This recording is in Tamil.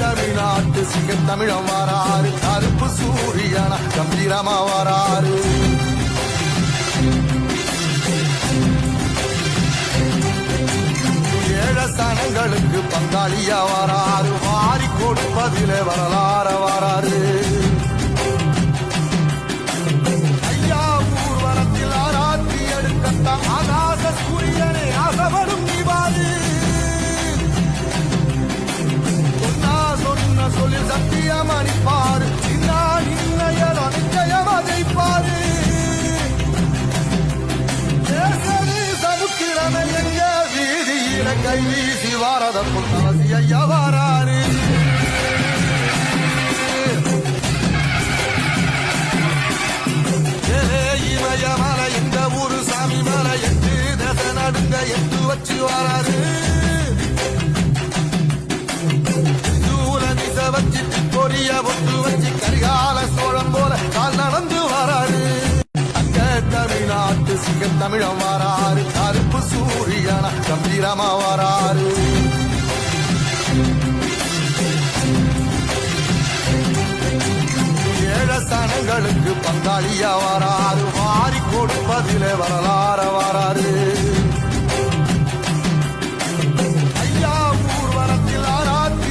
தமிழ்நாட்டு சிங்க தமிழம் வாராரு, கருப்பு சூரியனா கம்பீரமா வாராரு. ஏழசனங்களுக்கு பங்காளியா வாராரு, வாரி கொடுப்பதிலே வரலாற வாராரு. ஐயா ஊர்வலத்தில் ஆராத்தி எடுக்கத்தான் ஆகாச சூரியனே ஆசைப்படும் நிவாது. சொன்ன சொல்லில் சத்தியம் அளிப்பாரு, நின்னையோ நிச்சயம் அதைப்பாரு. சமுத்திரமே எங்க வீதியில கை வீசி வாரத புத்தவசி ஐயா வாராரு. இமயமலை இந்த ஊரு சாமி மலை எட்டு தசை நடுங்க எட்டு வச்சு வாராரு. வச்சு பொரிய ஒட்டு வச்சு கரிகால சோழம் போல கால் நடந்து வராரு. அங்க தமிழ்நாட்டு சிங்க தமிழம் வாராரு, கருப்பு சூரியனா கம்பீரமா வாராரு. ஏழசனங்களுக்கு பங்காளியா வாராரு, வாரி கொடுப்பதிலே வரலாம்.